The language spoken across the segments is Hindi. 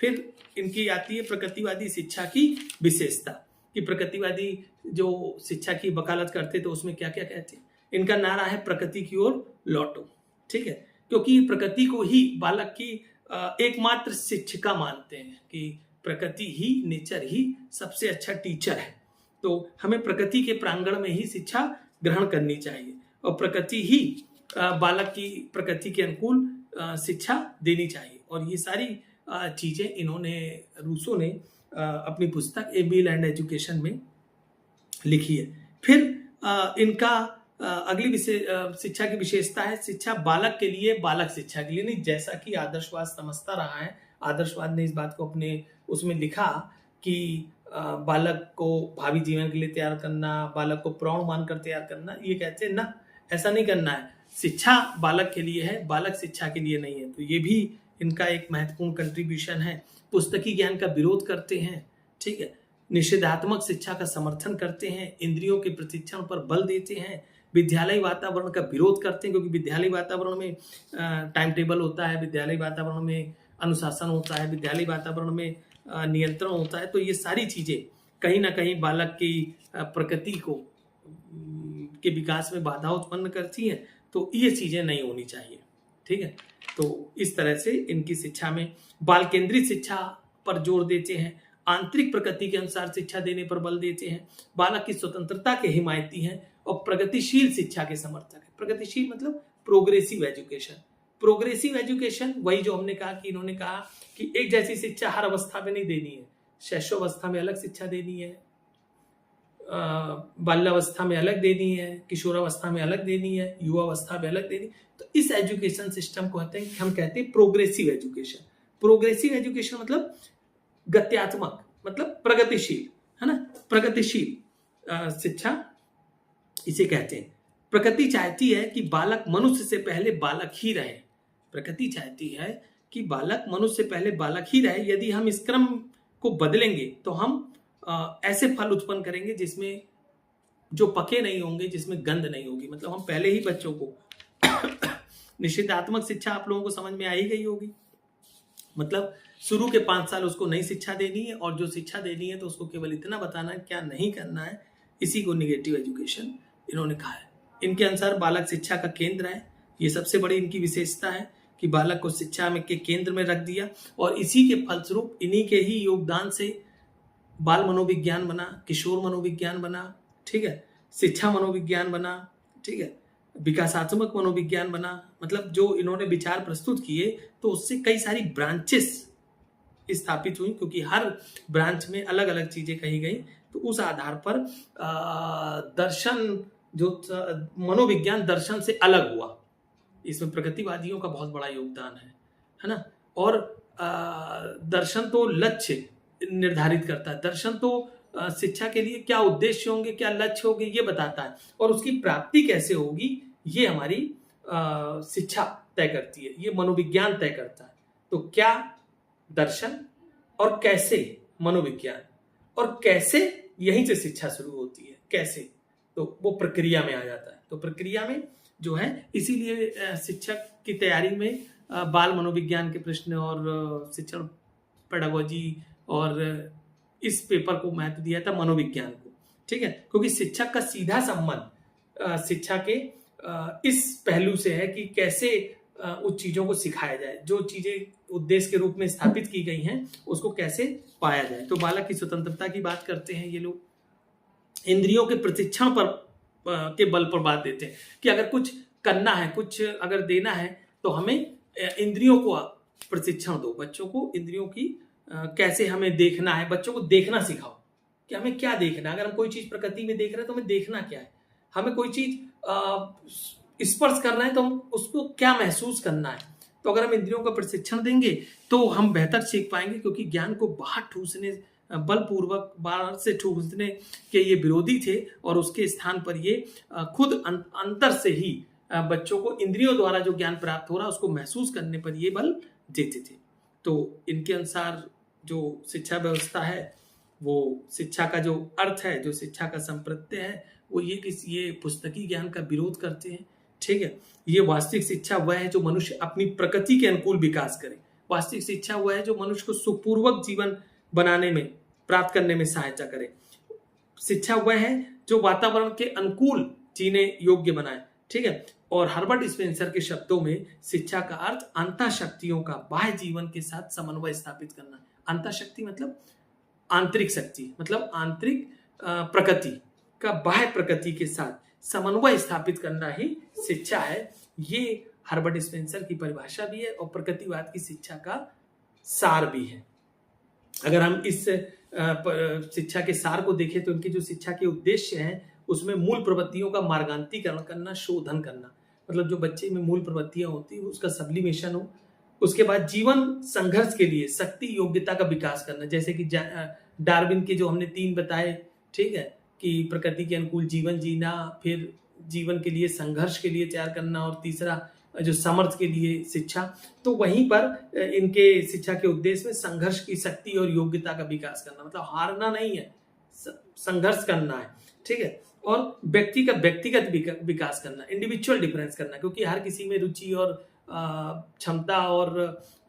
फिर इनकी आती है प्रकृतिवादी शिक्षा की विशेषता, कि प्रकृतिवादी जो शिक्षा की वकालत करते तो उसमें क्या क्या कहते हैं। इनका नारा है प्रकृति की ओर लौटो, ठीक है, क्योंकि प्रकृति को ही बालक की एकमात्र शिक्षिका मानते हैं कि प्रकृति ही, नेचर ही सबसे अच्छा टीचर है। तो हमें प्रकृति के प्रांगण में ही शिक्षा ग्रहण करनी चाहिए और प्रकृति ही बालक की प्रकृति के अनुकूल शिक्षा देनी चाहिए। और ये सारी चीजें इन्होंने, रूसो ने अपनी पुस्तक ए मील एंड एजुकेशन में लिखी है। फिर इनका अगली शिक्षा की विशेषता है शिक्षा बालक के लिए, बालक शिक्षा के लिए नहीं। जैसा कि आदर्शवाद समझता रहा है, आदर्शवाद ने इस बात को अपने उसमें लिखा कि बालक को भावी जीवन के लिए तैयार करना, बालक को प्रौढ़ मानकर तैयार करना, ये कहते हैं ना, ऐसा नहीं करना है। शिक्षा बालक के लिए है, बालक शिक्षा के लिए नहीं है। तो ये भी इनका एक महत्वपूर्ण कंट्रीब्यूशन है। पुस्तकी ज्ञान का विरोध करते हैं, ठीक है, निषेधात्मक शिक्षा का समर्थन करते हैं, इंद्रियों के प्रशिक्षण पर बल देते हैं, विद्यालय वातावरण का विरोध करते हैं, क्योंकि विद्यालय वातावरण में टाइम टेबल होता है, विद्यालय वातावरण में अनुशासन होता है, विद्यालय वातावरण में नियंत्रण होता है। तो ये सारी चीजें कहीं ना कहीं बालक की प्रकृति को के विकास में बाधा उत्पन्न करती हैं। तो ये चीजें नहीं होनी चाहिए, ठीक है। तो इस तरह से इनकी शिक्षा में बाल केंद्रित शिक्षा पर जोर देते हैं, आंतरिक प्रकृति के अनुसार शिक्षा देने पर बल देते हैं, बालक की स्वतंत्रता के हिमायती हैं और प्रगतिशील शिक्षा के समर्थक है। प्रगतिशील मतलब प्रोग्रेसिव एजुकेशन। प्रोग्रेसिव एजुकेशन वही जो हमने कहा कि इन्होंने कहा कि एक जैसी शिक्षा हर अवस्था में नहीं देनी है, शैशवावस्था में अलग शिक्षा देनी है, बाल्यावस्था में अलग देनी है, किशोरावस्था में अलग देनी है, युवावस्था में अलग देनी। तो इस एजुकेशन सिस्टम को कहते हैं, हम कहते हैं प्रोग्रेसिव एजुकेशन। प्रोग्रेसिव एजुकेशन मतलब गत्यात्मक, मतलब प्रगतिशील, है ना, प्रगतिशील शिक्षा इसे कहते हैं। प्रकृति चाहती है कि बालक मनुष्य से पहले बालक ही रहे। प्रकृति चाहती है कि बालक मनुष्य से पहले बालक ही रहे। यदि हम इस क्रम को बदलेंगे तो हम ऐसे फल उत्पन्न करेंगे जिसमें जो पके नहीं होंगे, जिसमें गंध नहीं होगी। मतलब हम पहले ही बच्चों को निषेधात्मक शिक्षा आप लोगों को समझ में आ ही गई होगी। मतलब शुरू के 5 साल उसको नई शिक्षा देनी है और जो शिक्षा देनी है तो उसको केवल इतना बताना है क्या नहीं करना है। इसी को निगेटिव एजुकेशन इन्होंने कहा है। इनके अनुसार बालक शिक्षा का केंद्र है। ये सबसे बड़ी इनकी विशेषता है कि बालक को शिक्षा में के केंद्र में रख दिया और इसी के फलस्वरूप इन्हीं के ही योगदान से बाल मनोविज्ञान बना, किशोर मनोविज्ञान बना, ठीक है, शिक्षा मनोविज्ञान बना, ठीक है, विकासात्मक मनोविज्ञान बना। मतलब जो इन्होंने विचार प्रस्तुत किए तो उससे कई सारी ब्रांचेस स्थापित हुई, क्योंकि हर ब्रांच में अलग अलग चीजें कही गई। तो उस आधार पर दर्शन जो मनोविज्ञान दर्शन से अलग हुआ। इसमें प्रगतिवादियों का बहुत बड़ा योगदान है ना। और दर्शन तो लक्ष्य निर्धारित करता है, दर्शन तो शिक्षा के लिए क्या उद्देश्य होंगे, क्या लक्ष्य होंगे ये बताता है, और उसकी प्राप्ति कैसे होगी ये हमारी शिक्षा तय करती है, ये मनोविज्ञान तय करता है। तो क्या दर्शन और कैसे मनोविज्ञान, और कैसे यहीं से शिक्षा शुरू होती है, कैसे, तो वो प्रक्रिया में आ जाता है। तो प्रक्रिया में जो है, इसीलिए शिक्षक की तैयारी में बाल मनोविज्ञान के प्रश्न और शिक्षण पेडागोजी और इस पेपर को महत्व दिया था मनोविज्ञान को, ठीक है, क्योंकि शिक्षक का सीधा संबंध शिक्षा के इस पहलू से है कि कैसे उस चीजों को सिखाया जाए, जो चीजें उद्देश्य के रूप में स्थापित की गई हैं उसको कैसे पाया जाए। तो बालक की स्वतंत्रता की बात करते हैं ये लोग, इंद्रियों के प्रशिक्षण पर के बल पर बात देते हैं कि अगर कुछ करना है, कुछ अगर देना है तो हमें इंद्रियों को प्रशिक्षण दो, बच्चों को इंद्रियों की कैसे हमें देखना है, बच्चों को देखना सिखाओ कि हमें क्या देखना है। अगर हम कोई चीज प्रकृति में देख रहे हैं तो हमें देखना क्या है, हमें कोई चीज स्पर्श करना है तो हम उसको क्या महसूस करना है। तो अगर हम इंद्रियों का प्रशिक्षण देंगे तो हम बेहतर सीख पाएंगे, क्योंकि ज्ञान को बाहर ठूसने, बलपूर्वक बाहर से ठूसने के ये विरोधी थे और उसके स्थान पर ये खुद अंतर से ही बच्चों को इंद्रियों द्वारा जो ज्ञान प्राप्त हो रहा उसको महसूस करने पर ये बल देते थे। तो इनके अनुसार जो शिक्षा व्यवस्था है, वो शिक्षा का जो अर्थ है, जो शिक्षा का संप्रत्यय है, वो ये पुस्तकी ज्ञान का विरोध करते हैं, ठीक है। ये वास्तविक शिक्षा वह है जो मनुष्य अपनी प्रकृति के अनुकूल विकास करे, वास्तविक शिक्षा वह है जो मनुष्य को सुखपूर्वक जीवन बनाने में, प्राप्त करने में सहायता करे। शिक्षा वह है जो वातावरण के अनुकूल जीने योग्य बनाए, ठीक है। और हर्बर्ट स्पेंसर के शब्दों में शिक्षा का अर्थ अंतःशक्तियों का बाह्य जीवन के साथ समन्वय स्थापित करना। अंतःशक्ति मतलब आंतरिक शक्ति, मतलब आंतरिक प्रकृति का बाह्य प्रकृति के साथ समन्वय स्थापित करना ही शिक्षा है। ये हर्बर्ट स्पेंसर की परिभाषा भी है और प्रकृतिवाद की शिक्षा का सार भी है। अगर हम इस शिक्षा के सार को देखें तो उनके जो शिक्षा के उद्देश्य हैं उसमें मूल प्रवृत्तियों का मार्गांतीकरण करना, शोधन करना, मतलब जो बच्चे में मूल प्रवृत्तियां होती है उसका सब्लिमेशन हो। उसके बाद जीवन संघर्ष के लिए शक्ति योग्यता का विकास करना, जैसे कि डार्विन के जो हमने 3 बताए, ठीक है, कि प्रकृति के अनुकूल जीवन जीना, फिर जीवन के लिए संघर्ष के लिए तैयार करना, और तीसरा जो समर्थ के लिए शिक्षा। तो वहीं पर इनके शिक्षा के उद्देश्य में संघर्ष की शक्ति और योग्यता का विकास करना, मतलब हारना नहीं है, संघर्ष करना है, ठीक है। और व्यक्ति का व्यक्तिगत विकास करना, इंडिविजुअल डिफरेंस करना, क्योंकि हर किसी में रुचि और क्षमता और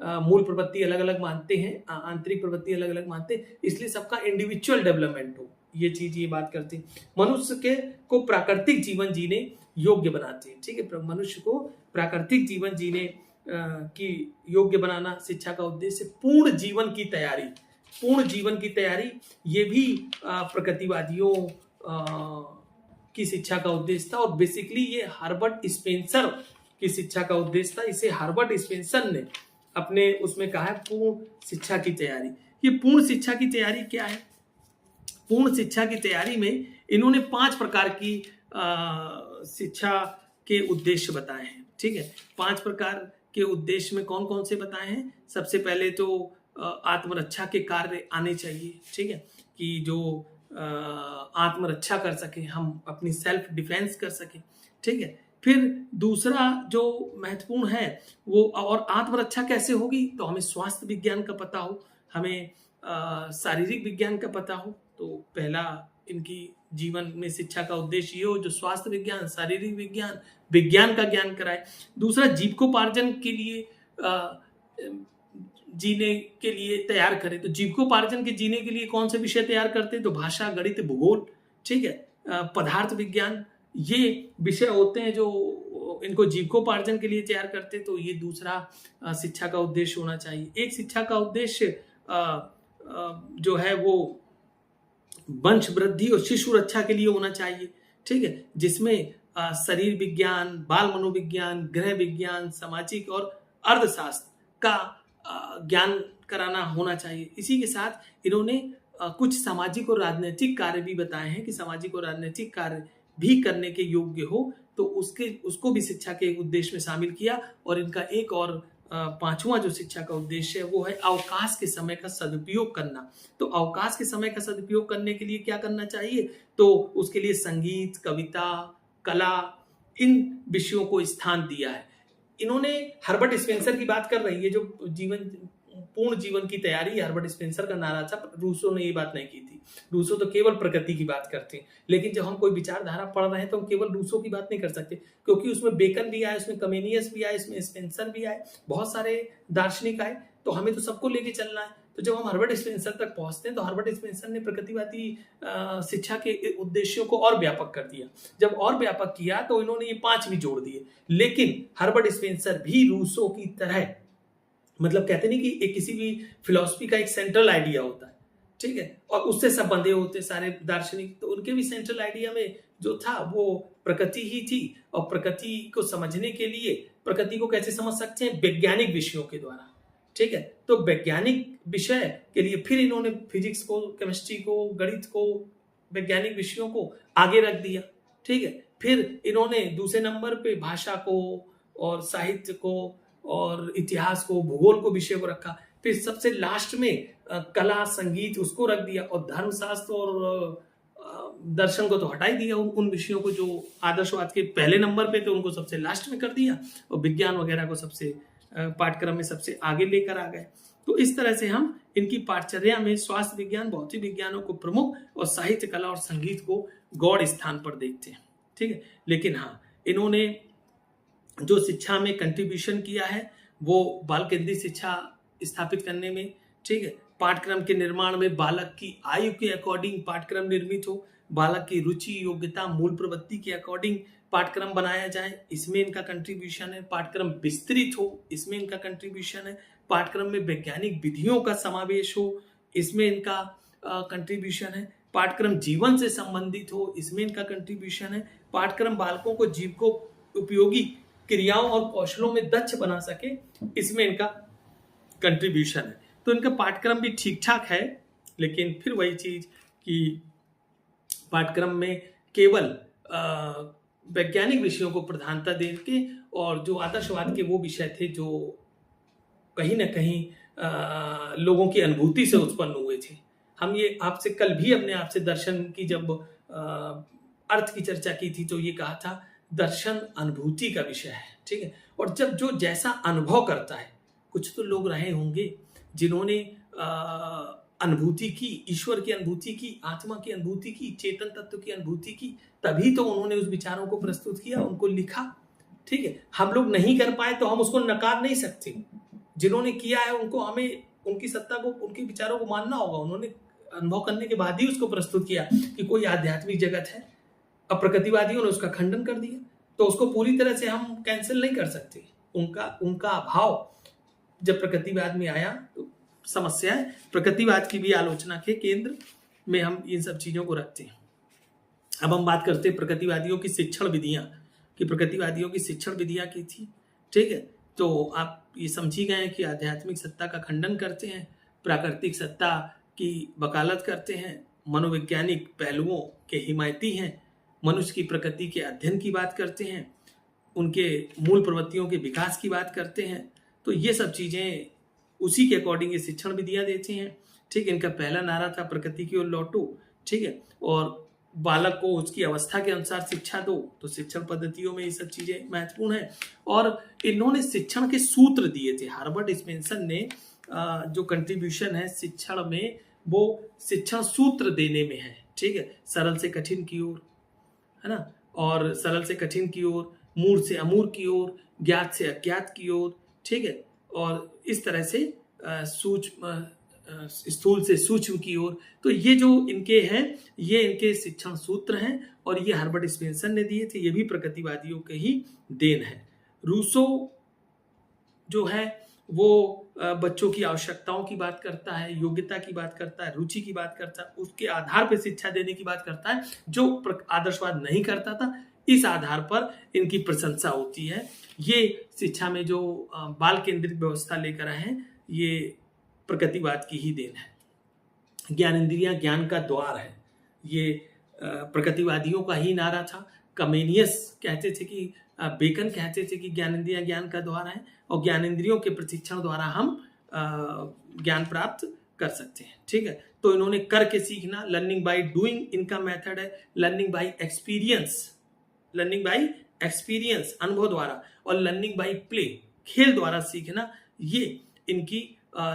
मूल प्रवृत्ति अलग अलग मानते हैं, आंतरिक प्रवृत्ति अलग अलग मानते हैं, इसलिए सबका इंडिविजुअल डेवलपमेंट हो, ये चीज ये बात करते हैं। मनुष्य के को प्राकृतिक जीवन जीने योग्य बनाते हैं, ठीक है। मनुष्य को प्राकृतिक जीवन जीने की योग्य बनाना शिक्षा का उद्देश्य। पूर्ण जीवन की तैयारी, पूर्ण जीवन की तैयारी ये भी प्रकृतिवादियों की शिक्षा का उद्देश्य था, और बेसिकली ये हर्बर्ट स्पेंसर की शिक्षा का उद्देश्य था। इसे हर्बर्ट स्पेंसर ने अपने उसमें कहा है पूर्ण शिक्षा की तैयारी। ये पूर्ण शिक्षा की तैयारी क्या है? पूर्ण शिक्षा की तैयारी में इन्होंने 5 प्रकार की शिक्षा के उद्देश्य बताए हैं, ठीक है। 5 प्रकार के उद्देश्य में कौन कौन से बताए हैं? सबसे पहले तो आत्मरक्षा के कार्य आने चाहिए, ठीक है, कि जो आत्मरक्षा कर सके, हम अपनी सेल्फ डिफेंस कर सके, ठीक है। फिर दूसरा जो महत्वपूर्ण है वो, और आत्मरक्षा कैसे होगी, तो हमें स्वास्थ्य विज्ञान का पता हो, हमें शारीरिक विज्ञान का पता हो। तो पहला इनकी जीवन में शिक्षा का उद्देश्य ये हो जो स्वास्थ्य विज्ञान, शारीरिक विज्ञान, विज्ञान का ज्ञान कराए। दूसरा जीविकोपार्जन के लिए जीने के लिए तैयार करे। तो जीविकोपार्जन के जीने के लिए कौन से विषय तैयार करते हैं? तो भाषा, गणित, भूगोल, ठीक है, पदार्थ विज्ञान, ये विषय होते हैं जो इनको जीविकोपार्जन के लिए तैयार करते। तो ये दूसरा शिक्षा का उद्देश्य होना चाहिए। एक शिक्षा का उद्देश्य जो है वो वंश वृद्धि और शिशु रक्षा के लिए होना चाहिए, ठीक है, जिसमें शरीर विज्ञान, बाल मनोविज्ञान, गृह विज्ञान, सामाजिक और अर्थशास्त्र का ज्ञान कराना होना चाहिए। इसी के साथ इन्होंने कुछ सामाजिक और राजनीतिक कार्य भी बताए हैं कि सामाजिक और राजनीतिक कार्य भी करने के योग्य हो, तो उसको भी शिक्षा के उद्देश्य में शामिल किया। और इनका एक और 5वां जो शिक्षा का उद्देश्य है वो है अवकाश के समय का सदुपयोग करना। तो अवकाश के समय का सदुपयोग करने के लिए क्या करना चाहिए? तो उसके लिए संगीत, कविता, कला, इन विषयों को स्थान दिया है। इन्होंने हर्बर्ट स्पेंसर की बात कर रही है, जो पूर्ण जीवन की तैयारी हर्बर्ट स्पेंसर का नारा था। रूसो ने ये बात नहीं की थी। रूसो तो केवल प्रकृति की बात करते हैं, लेकिन जब हम कोई विचारधारा पढ़ रहे हैं तो हम केवल रूसो की बात नहीं कर सकते, क्योंकि उसमें बेकन भी आए, उसमें कमेनियस भी आए, इसमें स्पेंसर भी आए, बहुत सारे दार्शनिक आए, तो हमें तो सबको लेके चलना है। तो जब हम हर्बर्ट स्पेंसर तक पहुंचते हैं तो हर्बर्ट स्पेंसर ने प्रकृतिवादी शिक्षा के उद्देश्यों को और व्यापक कर दिया। जब और व्यापक किया तो इन्होंने ये 5 भी जोड़ दिए। लेकिन हर्बर्ट स्पेंसर भी रूसो की तरह, मतलब कहते नहीं कि एक किसी भी फिलॉसफी का एक सेंट्रल आइडिया होता है, ठीक है, और उससे सब बंधे होते सारे दार्शनिक, तो उनके भी सेंट्रल आइडिया में जो था वो प्रकृति ही थी। और प्रकृति को समझने के लिए प्रकृति को कैसे समझ सकते हैं? वैज्ञानिक विषयों के द्वारा, ठीक है। तो वैज्ञानिक विषय के लिए फिर इन्होंने फिजिक्स को, केमिस्ट्री को, गणित को, वैज्ञानिक विषयों को आगे रख दिया, ठीक है। फिर इन्होंने दूसरे नंबर पे भाषा को और साहित्य को और इतिहास को, भूगोल को, विषय को रखा। फिर सबसे लास्ट में कला, संगीत उसको रख दिया, और धर्मशास्त्र और दर्शन को तो हटा ही दिया। उन विषयों को जो आदर्शवाद के पहले नंबर पे थे उनको सबसे लास्ट में कर दिया, और विज्ञान वगैरह को सबसे पाठ्यक्रम में सबसे आगे लेकर आ गए। तो इस तरह से हम इनकी पाठचर्या में स्वास्थ्य विज्ञान, भौतिक विज्ञानों को प्रमुख और साहित्य, कला और संगीत को गौड़ स्थान पर देखते हैं, ठीक है। लेकिन हाँ, इन्होंने जो शिक्षा में कंट्रीब्यूशन किया है वो बाल केंद्रित शिक्षा स्थापित करने में, ठीक है। पाठ्यक्रम के निर्माण में बालक की आयु के अकॉर्डिंग पाठ्यक्रम निर्मित हो, बालक की रुचि, योग्यता, मूल प्रवृत्ति के अकॉर्डिंग पाठ्यक्रम बनाया जाए, इसमें इनका कंट्रीब्यूशन है। पाठ्यक्रम विस्तृत हो, इसमें इनका कंट्रीब्यूशन है। पाठ्यक्रम में वैज्ञानिक विधियों का समावेश हो, इसमें इनका कंट्रीब्यूशन है। पाठ्यक्रम जीवन से संबंधित हो, इसमें इनका कंट्रीब्यूशन है। पाठ्यक्रम बालकों को जीविको उपयोगी क्रियाओं और कौशलों में दक्ष बना सके, इसमें इनका कंट्रीब्यूशन है। तो इनका पाठ्यक्रम भी ठीक ठाक है, लेकिन फिर वही चीज कि पाठ्यक्रम में केवल वैज्ञानिक विषयों को प्रधानता देके और जो आदर्शवाद के वो विषय थे जो कहीं ना कहीं लोगों की अनुभूति से उत्पन्न हुए थे। हम ये आपसे कल भी अपने आपसे दर्शन की जब अर्थ की चर्चा की थी तो ये कहा था दर्शन अनुभूति का विषय है, ठीक है। और जब जो जैसा अनुभव करता है, कुछ तो लोग रहे होंगे जिन्होंने अनुभूति की, ईश्वर की अनुभूति की, आत्मा की अनुभूति की, चेतन तत्व की अनुभूति की, तभी तो उन्होंने उस विचारों को प्रस्तुत किया, उनको लिखा, ठीक है। हम लोग नहीं कर पाए तो हम उसको नकार नहीं सकते। जिन्होंने किया है उनको, हमें उनकी सत्ता को, उनके विचारों को मानना होगा। उन्होंने अनुभव करने के बाद ही उसको प्रस्तुत किया कि कोई आध्यात्मिक जगत है। अब प्रकृतिवादियों ने उसका खंडन कर दिया, तो उसको पूरी तरह से हम कैंसिल नहीं कर सकते। उनका अभाव जब प्रकृतिवाद में आया तो समस्या है। प्रकृतिवाद की भी आलोचना के केंद्र में हम इन सब चीजों को रखते हैं। अब हम बात करते हैं प्रकृतिवादियों की शिक्षण विधियां, कि प्रकृतिवादियों की शिक्षण विधियां की थी, ठीक है। तो आप ये समझी गए कि आध्यात्मिक सत्ता का खंडन करते हैं, प्राकृतिक सत्ता की वकालत करते हैं, मनोवैज्ञानिक पहलुओं के हिमायती हैं, मनुष्य की प्रकृति के अध्ययन की बात करते हैं, उनके मूल प्रवृत्तियों के विकास की बात करते हैं। तो ये सब चीजें उसी के अकॉर्डिंग ये शिक्षण विधियां देते हैं, ठीक है। इनका पहला नारा था प्रकृति की ओर लौटो, ठीक है, और बालक को उसकी अवस्था के अनुसार शिक्षा दो। तो शिक्षण पद्धतियों में ये सब चीजें महत्वपूर्ण है। और इन्होंने शिक्षण के सूत्र दिए थे। हार्बर्ट स्पेंसर ने जो कंट्रीब्यूशन है शिक्षण में, वो शिक्षण सूत्र देने में है, ठीक है। सरल से कठिन की ओर, है ना, और सरल से कठिन की ओर, मूर से अमूर की ओर, ज्ञात से अज्ञात की ओर, ठीक है, और इस तरह से स्थूल से सूक्ष्म की ओर। तो ये जो इनके हैं, ये इनके शिक्षण सूत्र हैं और ये हार्बर्ट स्पेंसर ने दिए थे। ये भी प्रकृतिवादियों के ही देन है। रूसो जो है वो बच्चों की आवश्यकताओं की बात करता है, योग्यता की बात करता है, रुचि की बात करता है, उसके आधार पर शिक्षा देने की बात करता है, जो आदर्शवाद नहीं करता था। इस आधार पर इनकी प्रशंसा होती है। ये शिक्षा में जो बाल केंद्रित व्यवस्था लेकर आए हैं, ये प्रकृतिवाद की ही देन है। ज्ञानेंद्रियां ज्ञान का द्वार है, ये प्रकृतिवादियों का ही नारा था। कमेनियस कहते थे कि, बेकन कहते थे कि ज्ञानेंद्रियां ज्ञान का द्वार है और ज्ञानेंद्रियों के प्रशिक्षण द्वारा हम ज्ञान प्राप्त कर सकते हैं, ठीक है। तो इन्होंने करके सीखना, लर्निंग बाय डूइंग इनका मेथड है। Learning by experience, learning by experience अनुभव द्वारा, और लर्निंग बाय प्ले खेल द्वारा सीखना, ये इनकी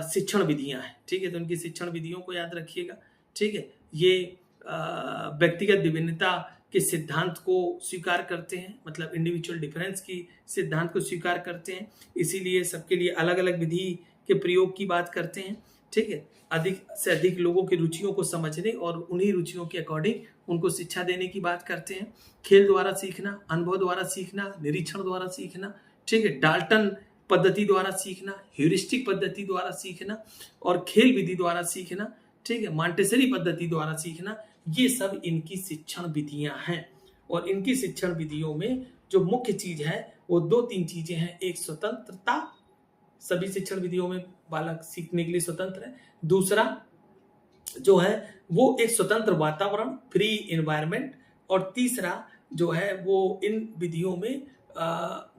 शिक्षण विधियां हैं, ठीक है। तो इनकी शिक्षण विधियों को याद रखिएगा, ठीक है। ये व्यक्तिगत विभिन्नता के सिद्धांत को स्वीकार करते हैं, मतलब इंडिविजुअल डिफरेंस की सिद्धांत को स्वीकार करते हैं, इसीलिए सबके लिए अलग अलग विधि के प्रयोग की बात करते हैं, ठीक है। अधिक से अधिक लोगों की रुचियों को समझने और उन्हीं रुचियों के अकॉर्डिंग उनको शिक्षा देने की बात करते हैं। खेल द्वारा सीखना, अनुभव द्वारा सीखना, निरीक्षण द्वारा सीखना, ठीक है, डाल्टन पद्धति द्वारा सीखना, ह्यूरिस्टिक पद्धति द्वारा सीखना और खेल विधि द्वारा सीखना, ठीक है, मॉन्टेसरी पद्धति द्वारा सीखना, ये सब इनकी शिक्षण विधियां हैं। और इनकी शिक्षण विधियों में जो मुख्य चीज है वो 2-3 चीजें हैं। एक, स्वतंत्रता, सभी शिक्षण विधियों में बालक सीखने के लिए स्वतंत्र है। दूसरा जो है वो एक स्वतंत्र वातावरण, फ्री एनवायरनमेंट, और तीसरा जो है वो इन विधियों में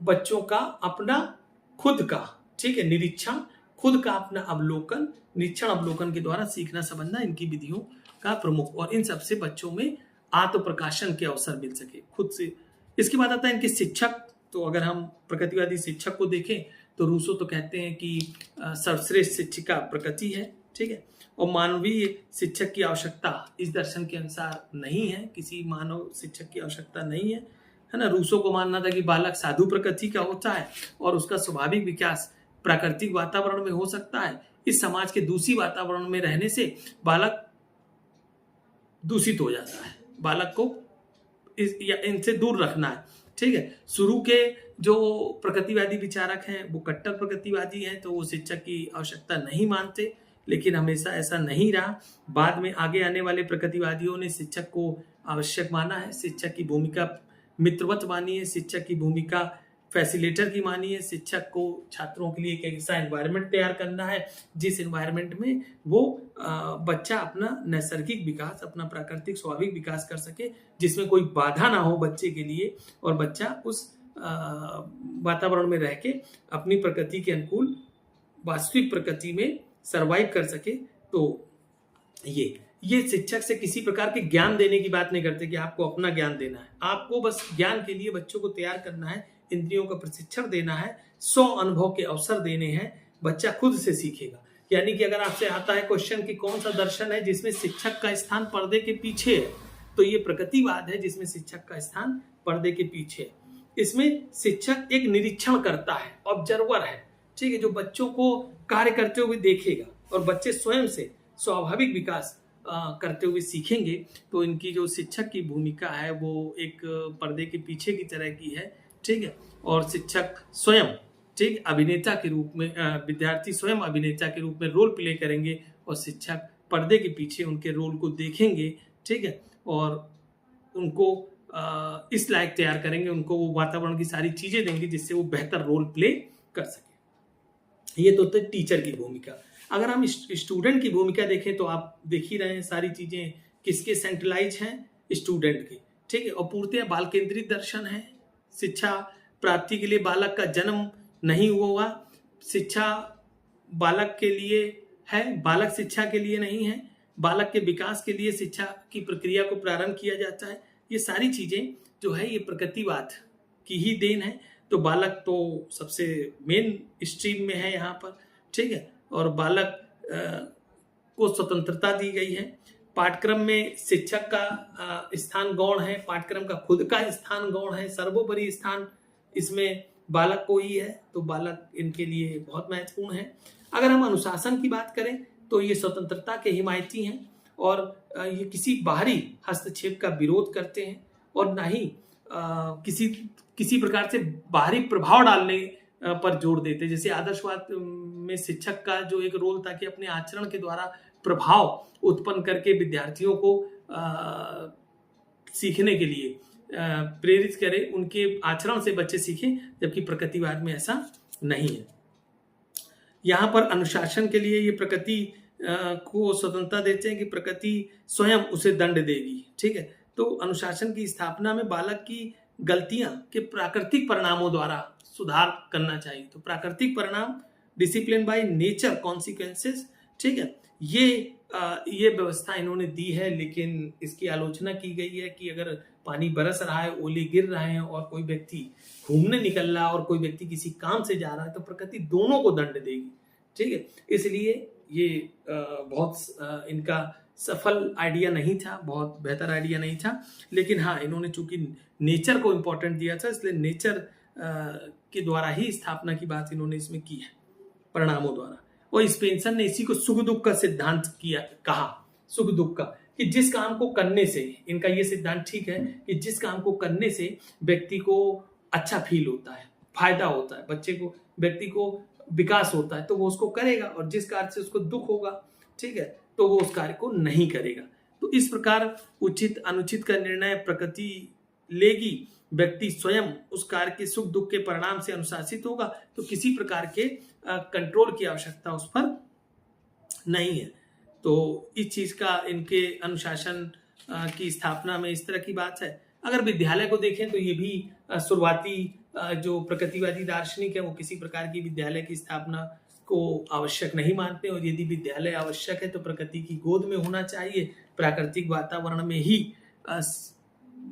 बच्चों का अपना खुद का, ठीक है, निरीक्षण, खुद का अपना अवलोकन, निरीक्षण अवलोकन के द्वारा सीखना समझना इनकी विधियों का प्रमुख, और इन सबसे बच्चों में आत्म प्रकाशन के अवसर मिल सके खुद से। इसके बाद आता है इनके शिक्षक। तो अगर हम प्रकृतिवादी शिक्षक को देखें तो रूसो तो कहते हैं कि सर्वश्रेष्ठ शिक्षिका प्रकृति है, ठीक है, और मानवीय शिक्षक की आवश्यकता इस दर्शन के अनुसार नहीं है, किसी मानव शिक्षक की आवश्यकता नहीं है ना। रूसो को मानना था कि बालक साधु प्रकृति का होता है और उसका स्वाभाविक विकास प्राकृतिक वातावरण में हो सकता है। इस समाज के दूषित वातावरण में रहने से बालक दूषित हो जाता है। बालक को इनसे दूर रखना है, ठीक है। शुरू के जो प्रकृतिवादी विचारक हैं वो कट्टर प्रकृतिवादी हैं, तो वो शिक्षक की आवश्यकता नहीं मानते, लेकिन हमेशा ऐसा नहीं रहा। बाद में आगे आने वाले प्रकृतिवादियों ने शिक्षक को आवश्यक माना है, शिक्षक की भूमिका मित्रवत मानी है, शिक्षक की भूमिका फैसिलिटेटर की मानी है। शिक्षक को छात्रों के लिए एक ऐसा एनवायरनमेंट तैयार करना है जिस एनवायरनमेंट में वो बच्चा अपना नैसर्गिक विकास, अपना प्राकृतिक स्वाभाविक विकास कर सके, जिसमें कोई बाधा ना हो बच्चे के लिए, और बच्चा उस वातावरण में रह के अपनी प्रकृति के अनुकूल वास्तविक प्रकृति में सरवाइव कर सके। तो ये शिक्षक से किसी प्रकार के ज्ञान देने की बात नहीं करते कि आपको अपना ज्ञान देना है। आपको बस ज्ञान के लिए बच्चों को तैयार करना है, इंद्रियों का प्रशिक्षण देना है, 100 अनुभव के अवसर देने हैं, बच्चा खुद से सीखेगा। यानी कि अगर आपसे आता है क्वेश्चन कि कौन सा दर्शन है जिसमें शिक्षक का स्थान पर्दे के पीछे है, तो ये प्रकृतिवाद है जिसमें शिक्षक का स्थान पर्दे के पीछे है। इसमें शिक्षक एक निरीक्षण करता है, ऑब्जर्वर है, ठीक है, जो बच्चों को कार्य करते हुए देखेगा और बच्चे स्वयं से स्वाभाविक विकास करते हुए सीखेंगे। तो इनकी जो शिक्षक की भूमिका है वो एक पर्दे के पीछे की तरह की है, ठीक है। और शिक्षक स्वयं, ठीक, अभिनेता के रूप में, विद्यार्थी स्वयं अभिनेता के रूप में रोल प्ले करेंगे और शिक्षक पर्दे के पीछे उनके रोल को देखेंगे, ठीक है, और उनको इस लायक तैयार करेंगे, उनको वो वातावरण की सारी चीजें देंगे जिससे वो बेहतर रोल प्ले कर सके। ये तो टीचर की भूमिका। अगर हम स्टूडेंट की भूमिका देखें तो आप देख ही रहे हैं सारी चीजें किसके सेंट्रलाइज हैं, स्टूडेंट के, ठीक है। और पूर्णतः बाल केंद्रित दर्शन है। शिक्षा प्राप्ति के लिए बालक का जन्म नहीं हुआ, शिक्षा बालक के लिए है, बालक शिक्षा के लिए नहीं है, बालक के विकास के लिए शिक्षा की प्रक्रिया को प्रारंभ किया जाता है। ये सारी चीजें जो है ये प्रकृतिवाद की ही देन है। तो बालक तो सबसे मेन स्ट्रीम में है यहाँ पर, ठीक है, और बालक को स्वतंत्रता दी गई है। पाठ्यक्रम में शिक्षक का स्थान गौण है, पाठ्यक्रम का खुद का स्थान गौण है, सर्वोपरि स्थान इसमें बालक को ही है। तो बालक इनके लिए बहुत महत्वपूर्ण है। अगर हम अनुशासन की बात करें तो ये स्वतंत्रता के हिमायती हैं और ये किसी बाहरी हस्तक्षेप का विरोध करते हैं और ना ही किसी प्रकार से बाहरी प्रभाव डालने पर जोर देते। जैसे आदर्शवाद में शिक्षक का जो एक रोल था कि अपने आचरण के द्वारा प्रभाव उत्पन्न करके विद्यार्थियों को सीखने के लिए प्रेरित करे, उनके आचरण से बच्चे सीखें, जबकि प्रकृतिवाद में ऐसा नहीं है। यहाँ पर अनुशासन के लिए ये प्रकृति को स्वतंत्रता देते हैं कि प्रकृति स्वयं उसे दंड देगी, ठीक है। तो अनुशासन की स्थापना में बालक की गलतियां के प्राकृतिक परिणामों द्वारा सुधार करना चाहिए। तो प्राकृतिक परिणाम, डिसिप्लिन बाय नेचर कॉन्सिक्वेंसेस, ठीक है, ये व्यवस्था इन्होंने दी है। लेकिन इसकी आलोचना की गई है कि अगर पानी बरस रहा है, ओले गिर रहे हैं और कोई व्यक्ति घूमने निकल रहा है और कोई व्यक्ति किसी काम से जा रहा है तो प्रकृति दोनों को दंड देगी, ठीक है। इसलिए ये बहुत इनका सफल आइडिया नहीं था, बहुत बेहतर आइडिया नहीं था। लेकिन हाँ, इन्होंने चूंकि नेचर को इम्पोर्टेंट दिया था, इसलिए नेचर के द्वारा ही स्थापना की बात इन्होंने इसमें की है, परिणामों द्वारा। और स्पेंसर ने इसी को सुख दुख का सिद्धांत कहा, सुख दुख का, कि जिस काम को करने से, इनका ये सिद्धांत ठीक है कि जिस काम को करने से व्यक्ति को अच्छा फील होता है, फायदा होता है, बच्चे को, व्यक्ति को विकास होता है, तो वो उसको करेगा, और जिस कार्य से उसको दुख होगा, ठीक है, तो वो उस कार्य को नहीं करेगा। तो इस प्रकार उचित अनुचित का निर्णय प्रकृति लेगी, व्यक्ति स्वयं उस कार्य के सुख दुख के परिणाम से अनुशासित होगा। तो किसी प्रकार के कंट्रोल की आवश्यकता उस पर नहीं है। तो इस चीज का इनके अनुशासन की स्थापना में इस तरह की बात है। अगर विद्यालय को देखें तो ये भी शुरुआती जो प्रकृतिवादी दार्शनिक है वो किसी प्रकार की विद्यालय की स्थापना को आवश्यक नहीं मानते, और यदि विद्यालय आवश्यक है तो प्रकृति की गोद में होना चाहिए, प्राकृतिक वातावरण में ही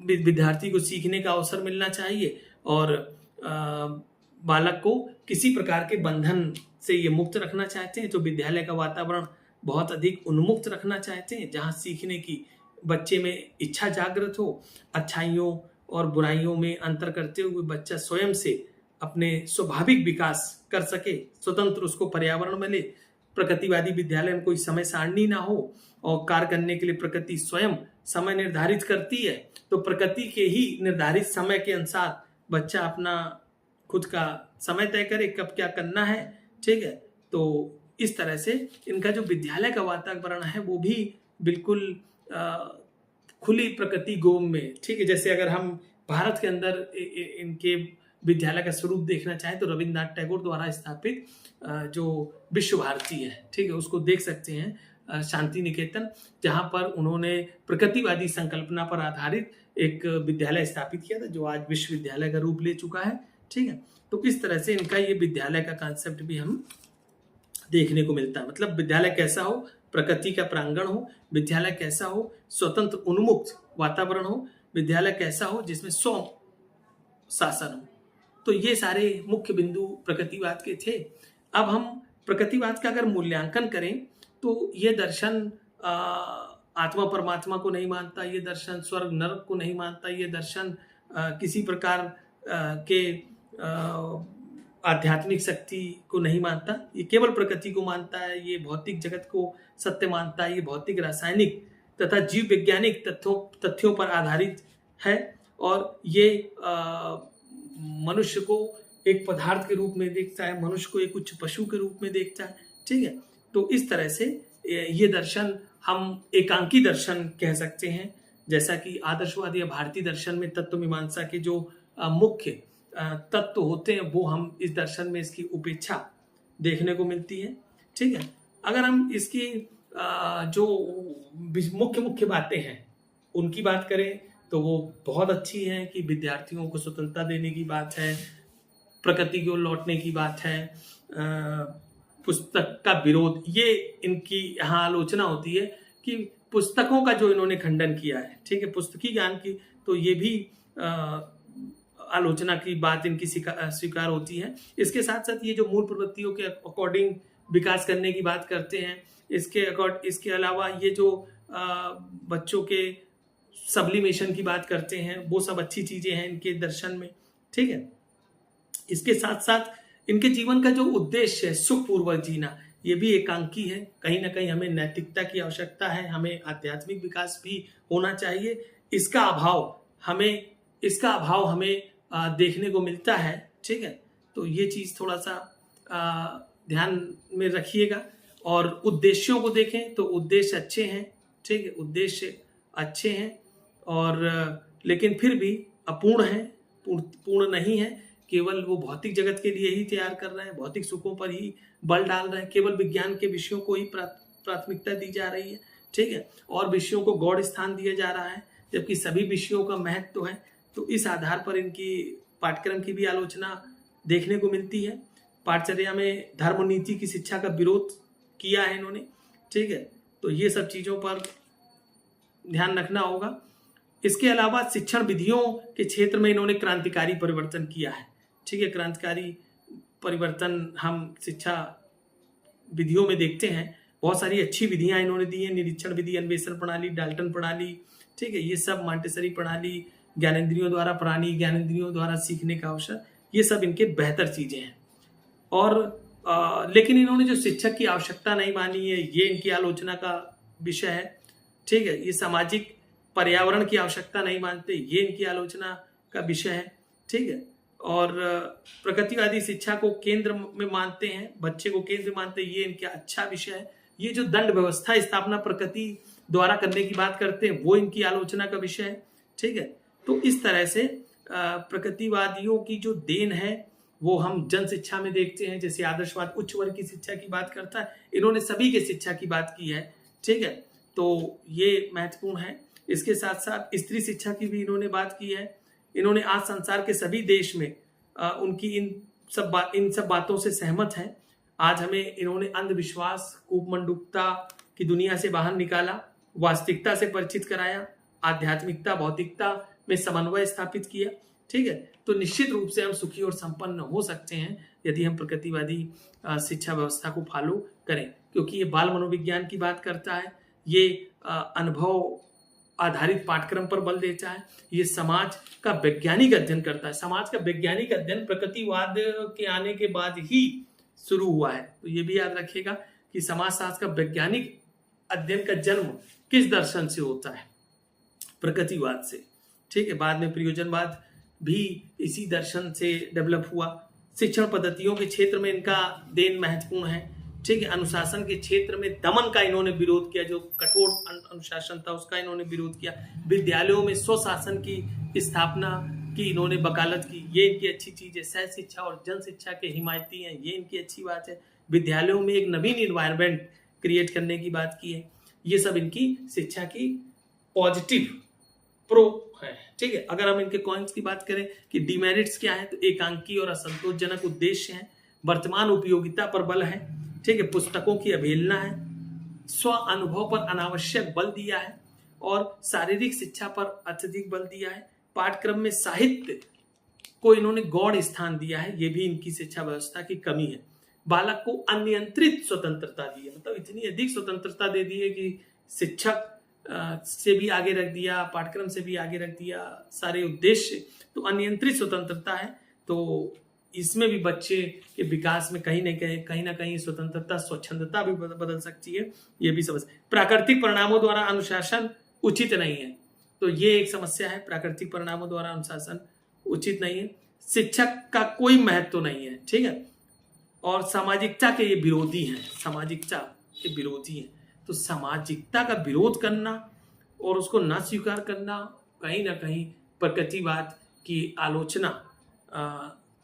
विद्यार्थी को सीखने का अवसर मिलना चाहिए, और बालक को किसी प्रकार के बंधन से ये मुक्त रखना चाहते हैं। तो विद्यालय का वातावरण बहुत अधिक उन्मुक्त रखना चाहते हैं, जहाँ सीखने की बच्चे में इच्छा जागृत हो, अच्छाइयों और बुराइयों में अंतर करते हुए बच्चा स्वयं से अपने स्वाभाविक विकास कर सके, स्वतंत्र उसको पर्यावरण मिले, प्रकृतिवादी विद्यालय में कोई समय सारणी ना हो और कार्य करने के लिए प्रकृति स्वयं समय निर्धारित करती है, तो प्रकृति के ही निर्धारित समय के अनुसार बच्चा अपना खुद का समय तय करे कब क्या करना है। ठीक है, तो इस तरह से इनका जो विद्यालय का वातावरण है वो भी बिल्कुल खुली प्रकृति गोम में। ठीक है, जैसे अगर हम भारत के अंदर इनके विद्यालय का स्वरूप देखना चाहें तो रविन्द्रनाथ टैगोर द्वारा स्थापित जो विश्व भारती है, ठीक है, उसको देख सकते हैं, शांति निकेतन, जहां पर उन्होंने प्रकृतिवादी संकल्पना पर आधारित एक विद्यालय स्थापित किया था जो आज विश्वविद्यालय का रूप ले चुका है। ठीक है, तो इस तरह से इनका ये विद्यालय का कॉन्सेप्ट भी हम देखने को मिलता है। मतलब विद्यालय कैसा हो, प्रकृति का प्रांगण हो, विद्यालय कैसा हो, स्वतंत्र उन्मुक्त वातावरण हो, विद्यालय कैसा हो जिसमें स्व शासन हो। तो ये सारे मुख्य बिंदु प्रकृतिवाद के थे। अब हम प्रकृतिवाद का अगर मूल्यांकन करें तो ये दर्शन आत्मा परमात्मा को नहीं मानता, ये दर्शन स्वर्ग नरक को नहीं मानता, ये दर्शन किसी प्रकार के आध्यात्मिक शक्ति को नहीं मानता, ये केवल प्रकृति को मानता है, ये भौतिक जगत को सत्य मानता है, ये भौतिक रासायनिक तथा जीव वैज्ञानिक तथ्यों पर आधारित है और ये मनुष्य को एक पदार्थ के रूप में देखता है, मनुष्य को एक उच्च पशु के रूप में देखता है। ठीक है, तो इस तरह से ये दर्शन हम एकांकी दर्शन कह सकते हैं, जैसा कि आदर्शवादी या भारतीय दर्शन में तत्व मीमांसा के जो मुख्य तत्व होते हैं वो हम इस दर्शन में इसकी उपेक्षा देखने को मिलती है। ठीक है, अगर हम इसकी जो मुख्य बातें हैं उनकी बात करें तो वो बहुत अच्छी है कि विद्यार्थियों को स्वतंत्रता देने की बात है, प्रकृति की ओर लौटने की बात है, पुस्तक का विरोध, ये इनकी यहाँ आलोचना होती है कि पुस्तकों का जो इन्होंने खंडन किया है। ठीक है, पुस्तकी ज्ञान की तो ये भी आलोचना की बात इनकी स्वीकार होती है। इसके साथ साथ ये जो मूल प्रवृत्तियों के अकॉर्डिंग विकास करने की बात करते हैं, इसके अलावा ये जो बच्चों के सब्लिमेशन की बात करते हैं, वो सब अच्छी चीजें हैं इनके दर्शन में। ठीक है, इसके साथ साथ इनके जीवन का जो उद्देश्य है सुखपूर्वक जीना, ये भी एकांकी है। कहीं ना कहीं हमें नैतिकता की आवश्यकता है, हमें आध्यात्मिक विकास भी होना चाहिए। इसका अभाव हमें देखने को मिलता है। ठीक है, तो ये चीज थोड़ा सा ध्यान में रखिएगा। और उद्देश्यों को देखें तो उद्देश्य अच्छे हैं। ठीक है, उद्देश्य अच्छे हैं और लेकिन फिर भी अपूर्ण है, पूर्ण नहीं है। केवल वो भौतिक जगत के लिए ही तैयार कर रहे हैं, भौतिक सुखों पर ही बल डाल रहे हैं, केवल विज्ञान के विषयों को ही प्राथमिकता दी जा रही है। ठीक है, और विषयों को गौड़ स्थान दिया जा रहा है, जबकि सभी विषयों का महत्व है। तो इस आधार पर इनकी पाठ्यक्रम की भी आलोचना देखने को मिलती है। पाठचर्या में धर्म नीति की शिक्षा का विरोध किया है इन्होंने। ठीक है, तो ये सब चीजों पर ध्यान रखना होगा। इसके अलावा शिक्षण विधियों के क्षेत्र में इन्होंने क्रांतिकारी परिवर्तन किया है। ठीक है, क्रांतिकारी परिवर्तन हम शिक्षा विधियों में देखते हैं। बहुत सारी अच्छी विधियां इन्होंने दी हैं, निरीक्षण विधि, अन्वेषण प्रणाली, डाल्टन प्रणाली। ठीक है, ये सब मॉन्टेसरी प्रणाली, ज्ञानेंद्रियों द्वारा प्रणाली, ज्ञानेंद्रियों द्वारा सीखने का अवसर, ये सब इनके बेहतर चीजें हैं। और लेकिन इन्होंने जो शिक्षक की आवश्यकता नहीं मानी है, ये इनकी आलोचना का विषय है। ठीक है, ये सामाजिक पर्यावरण की आवश्यकता नहीं मानते, ये इनकी आलोचना का विषय है। ठीक है, और प्रकृतिवादी शिक्षा को केंद्र में मानते हैं, बच्चे को केंद्र मानते हैं, ये इनका अच्छा विषय है। ये जो दंड व्यवस्था स्थापना प्रकृति द्वारा करने की बात करते हैं, वो इनकी आलोचना का विषय है। ठीक है, तो इस तरह से प्रकृतिवादियों की जो देन है वो हम जन शिक्षा में देखते हैं। जैसे आदर्शवाद उच्च वर्ग की शिक्षा की बात करता है, इन्होंने सभी के शिक्षा की बात की है। ठीक है, तो ये महत्वपूर्ण है। इसके साथ साथ स्त्री शिक्षा की भी इन्होंने बात की है। इन्होंने आज संसार के सभी देश में उनकी इन सब बातों से सहमत हैं। आज हमें इन्होंने अंधविश्वास, कूपमंडूकता की दुनिया से बाहर निकाला, वास्तविकता से परिचित कराया, आध्यात्मिकता भौतिकता में समन्वय स्थापित किया। ठीक है, तो निश्चित रूप से हम सुखी और संपन्न हो सकते हैं यदि हम प्रकृतिवादी शिक्षा व्यवस्था को फॉलो करें, क्योंकि ये बाल मनोविज्ञान की बात करता है, ये अनुभव आधारित पाठ्यक्रम पर बल देता है। ये समाज का वैज्ञानिक अध्ययन करता है। समाज का वैज्ञानिक अध्ययन प्रकृतिवाद के आने के बाद ही शुरू हुआ है। तो ये भी याद रखिएगा कि समाजशास्त्र का वैज्ञानिक अध्ययन का जन्म किस दर्शन से होता है? प्रकृतिवाद से। ठीक है, बाद में प्रयोजनवाद भी इसी दर्शन से डेवलप हुआ। शिक्षण पद्धतियों के क्षेत्र में इनका देन महत्वपूर्ण है। ठीक है, अनुशासन के क्षेत्र में दमन का इन्होंने विरोध किया, जो कठोर अनुशासन था उसका इन्होंने विरोध किया। विद्यालयों में स्वशासन की स्थापना की इन्होंने वकालत की, ये इनकी अच्छी चीज है। सह शिक्षा और जन शिक्षा के हिमायती हैं, ये इनकी अच्छी बात है। विद्यालयों में एक नवीन इन्वायरमेंट क्रिएट करने की बात की है। ये सब इनकी शिक्षा की पॉजिटिव प्रो है। ठीक है, अगर हम इनके कॉइन्स की बात करें कि डिमेरिट्स क्या है, तो एकांकी और असंतोषजनक उद्देश्य है, वर्तमान उपयोगिता पर बल है। ठीक है, पुस्तकों की अवहेलना है, स्व अनुभव पर अनावश्यक बल दिया है और शारीरिक शिक्षा पर अत्यधिक बल दिया है। पाठ्यक्रम में साहित्य को इन्होंने गौड़ स्थान दिया है, ये भी इनकी शिक्षा व्यवस्था की कमी है। बालक को अनियंत्रित स्वतंत्रता दी है, मतलब इतनी अधिक स्वतंत्रता दे दी है कि शिक्षक से भी आगे रख दिया, पाठ्यक्रम से भी आगे रख दिया, सारे उद्देश्य। तो अनियंत्रित स्वतंत्रता है, तो इसमें भी बच्चे के विकास में कहीं ना कहीं स्वतंत्रता स्वच्छंदता भी बदल सकती है, ये भी समझ। प्राकृतिक परिणामों द्वारा अनुशासन उचित नहीं है, तो ये एक समस्या है। प्राकृतिक परिणामों द्वारा अनुशासन उचित नहीं है। शिक्षक का कोई महत्व नहीं है। ठीक है, और सामाजिकता के ये विरोधी हैं, सामाजिकता के विरोधी हैं। तो सामाजिकता का विरोध करना और उसको न स्वीकार करना कहीं ना कहीं प्रकृतिवाद की आलोचना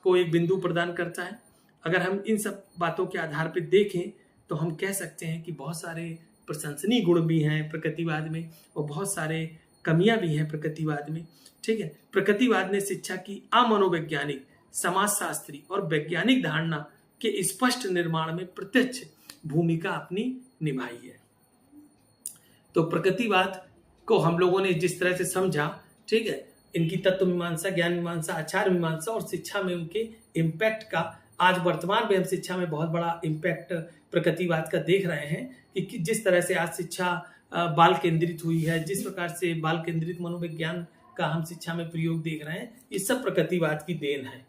को एक बिंदु प्रदान करता है। अगर हम इन सब बातों के आधार पर देखें तो हम कह सकते हैं कि बहुत सारे प्रशंसनीय गुण भी हैं प्रकृतिवाद में और बहुत सारे कमियां भी हैं प्रकृतिवाद में। ठीक है, प्रकृतिवाद ने शिक्षा की अमनोवैज्ञानिक, समाजशास्त्री और वैज्ञानिक धारणा के स्पष्ट निर्माण में प्रत्यक्ष भूमिका अपनी निभाई है। तो प्रकृतिवाद को हम लोगों ने जिस तरह से समझा, ठीक है, इनकी तत्व मीमांसा, ज्ञान मीमांसा, आचार मीमांसा और शिक्षा में उनके इम्पैक्ट का, आज वर्तमान में हम शिक्षा में बहुत बड़ा इम्पैक्ट प्रकृतिवाद का देख रहे हैं कि जिस तरह से आज शिक्षा बाल केंद्रित हुई है, जिस प्रकार से बाल केंद्रित मनोविज्ञान का हम शिक्षा में प्रयोग देख रहे हैं, ये सब प्रकृतिवाद की देन है।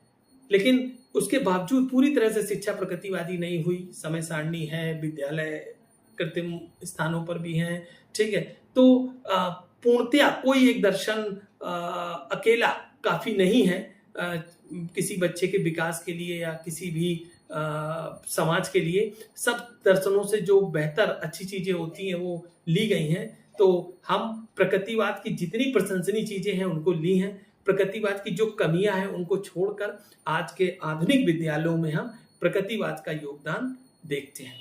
लेकिन उसके बावजूद पूरी तरह से शिक्षा प्रकृतिवादी नहीं हुई। समय सारणी है, विद्यालय कृत्रिम स्थानों पर भी हैं। ठीक है, तो पूर्णतया कोई एक दर्शन अकेला काफी नहीं है किसी बच्चे के विकास के लिए या किसी भी समाज के लिए। सब दर्शनों से जो बेहतर अच्छी चीजें होती हैं वो ली गई हैं। तो हम प्रकृतिवाद की जितनी प्रशंसनीय चीजें हैं उनको ली हैं, प्रकृतिवाद की जो कमियां हैं उनको छोड़कर आज के आधुनिक विद्यालयों में हम प्रकृतिवाद का योगदान देखते हैं।